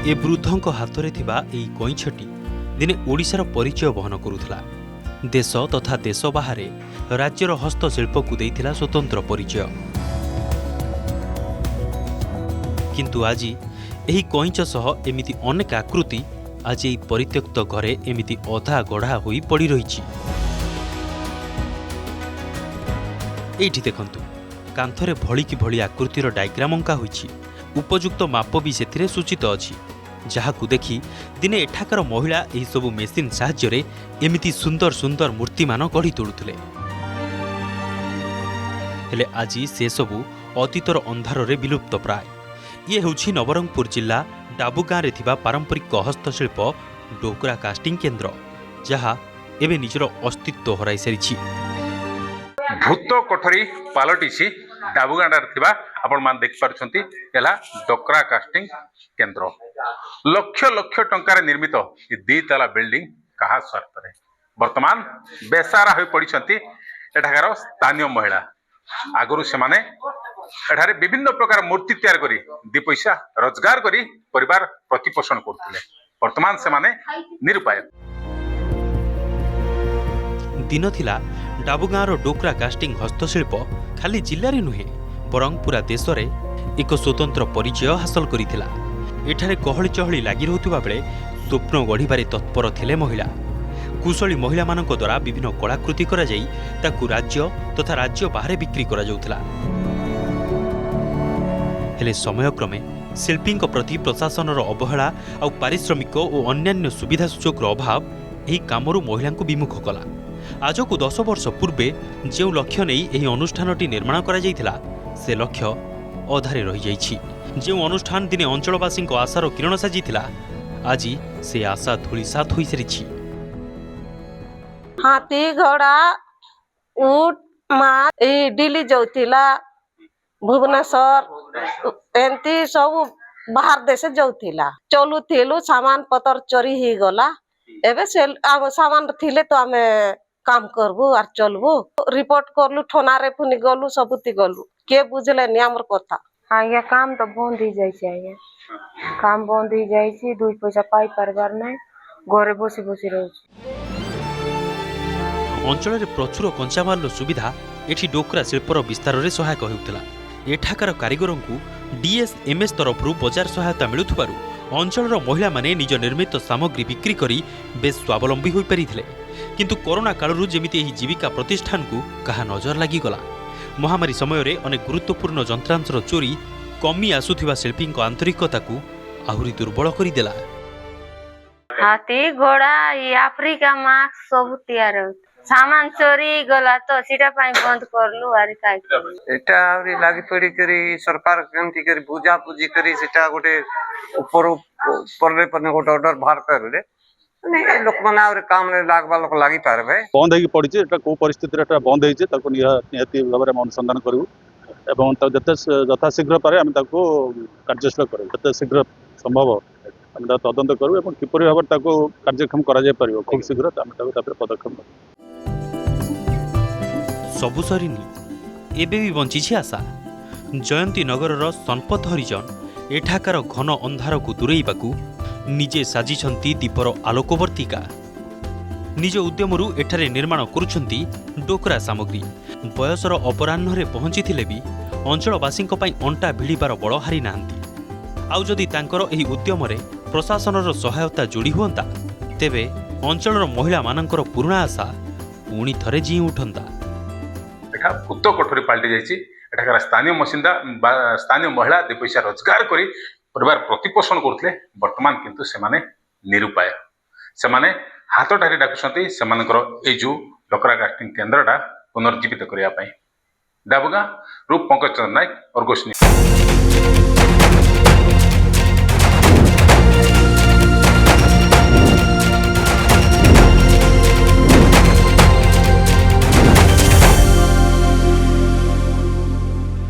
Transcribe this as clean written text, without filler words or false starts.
ए वृद्धों हाथ में कईछटी दिने ओडिशार परिचय बहन करुला। देश तथा देश बाहर राज्यर हस्तशिल्प को देइथिला स्वतंत्र परिचय। किंतु आज एही कईच सह एमिति अनेक आकृति आज एही परित्यक्त घरे एमिति अधा गढ़ा होई पड़ी रही। एठी देखंतु कांथरे भली कि भली आकृतिर डायग्राम अंका होईछि। उपयुक्त माप भी सेथिरे सूचित अछि, जहाकु देखि दिने एठाकर महिला एही सबु मेसिन साहाय्य एमिति सुंदर सुंदर मूर्तिमान गढ़ी तोड़ुथिले। हेले आज से सबु अतीतर अंधारे विलुप्त प्राय। ये होछि नवरंगपुर जिला डाबुगाँ रे थिबा पारंपरिक हस्तशिल्प डोकरा कास्टिंग केन्द्र, जहा एबे निजर अस्तित्व हराई सारिछि। भूत कोठरी पालटिछि डाबुगाँडार थिबा आपण मान देख पारुछंती एला डोकरा कास्टिंग केन्द्र। लक्ष लक्ष टंकार निर्मित ये दी ताला बिल्डिंग कहा स्वार्थ रे वर्तमान बेसारा होई पड़िछंती एठाकार स्थानीय महिला। आगरु से माने एठारे विभिन्न प्रकार मूर्ति तैयार करी दी पैसा रोजगार करी परिवार प्रतिपोषण करथिले। वर्तमान से माने निरुपाय। दिन थिला डाबुगाँर डोकरा कास्टिंग हस्तशिल्प खाली जिले में नुहे बरं पूरा देश में एक स्वतंत्र परिचय हासिल करिथिला। एठारे गहली चहली लगी रहुथिबा बेले स्वप्न गढ़िबारे तत्पर थिले महिला। कुशली महिला मानक द्वारा विभिन्न कलाकृति करा जाई ताकु राज्य तथा राज्य बाहर बिक्री करा जाउथिला। हेले समयक्रमे शिल्पींक प्रति प्रशासनर अवहेला और पारिश्रमिक और अन्यान्य सुविधा सुजोगर अभाव एही कामरू महिला विमुख कला। आज को 10 वर्ष पूर्वे जो लक्ष्य नहीं यही अनुष्ठानटी निर्माण करा जाइथिला से लक्ष्य अधारे रही जाइछि। जो अनुष्ठान दिने अंचलवासी आशार किरण साजिथिला आज से आशा धूलिसात होई सारिछि। हाथी घोड़ा ऊट माँ दिल्ली जाउथिला भुवनेश्वर एंती सब बाहर देश जाउथिला। चलुथिलु सामान पतर चोरी ही गला। एबे से आम सामान थिले तो आमे काम करबू आर चलबू। रिपोर्ट करलु थाना रे पुनी गलु सबुती गलु के बुझले नि हमर कथा। हाँ ये काम तो बंद ही जाइए। आगे काम बंद ही जाइए। दुई पैसा पाई पारबार नहीं घरे बसी बसी रही। अंचल प्रचुर कंचामाल सुविधा एठी डोकरा शिल्पर विस्तार में सहायक होउथिला। एठाकार कारीगर को डीएसएमएस तरफ बजार सहायता मिलुथबारु अंचल महिला माने निज निर्मित सामग्री बिक्री करी बेस स्वावलंबी होई परिथिले। किंतु कोरोना कालरू जेमिति एही जीविका प्रतिष्ठान को कहा नजर लागिगला। महामारी समय रे अनेक गुरुत्वपूर्ण यंत्रांशर चोरी कमी आसुथिबा शिल्पी आंतरिकता को आहुरी दुर्बल करिदेला। हाथी घोड़ा ये अफ्रीका मास्क सब तैयार हो सामान चोरी गला तो सीटा पाई बंद करलु। आरी काई एटा आउरी लागी पड़ी करी सरकार केमती करी पूजा पूजी करी सेटा गोटे ऊपर परले पने गोटे ऑर्डर बाहर करले ने लोक माने आउरी काम रे लागबा लोक लागि पारबे। बंद हेकी पड़ी एटा को परिस्थिति एटा बंद हेजे ताको निहाती भाबरे अनुसंधान करू एवं जते यथाशीघ्र पारे हम ताको कार्यशील करू। जते शीघ्र संभव हम तदंत करू एवं किपरि भाबरे ताको कार्यक्षम करा जाय परिबो खूब शीघ्र हम ताको तापर पदक्षेप करू। सबु सरीनी एबे भी बंची आशा। जयंती नगरर संपत हरिजन एठाकार घन अंधार को दूरेइबाकू निजे साजिछंती दीपर आलोकवर्तिका। निज उद्यमरू एठारे निर्माण करुछंती डोकरा सामग्री। बयसर अपराह्न पहुंचीथिले भी अंचलवासी अंटा भिड़िबार बड़ हारी नाहांती। आउ जदि तांकर एही उद्यम रे प्रशासनर सहायता जोड़ी हुअंता तेबे अंचलर महिला मानकर पुराणा आशा पुणी थरे जी उठंता। एठा भूत कोठरी पाल्टी जाइछि। एठाकार स्थानीय महिला दि पैसा रोजगार करी परिवार प्रतिपोषण करथिले। वर्तमान किंतु सेमाने निरुपाय। सेमाने हाथ ठारी डाकुछंती सेमानकर ए जो डोकरा कास्टिंग केन्द्रटा पुनर्जीवित करिया पई। डाबुगाँ रूप पंकज चंद्र नायक, अर्गस न्यूज।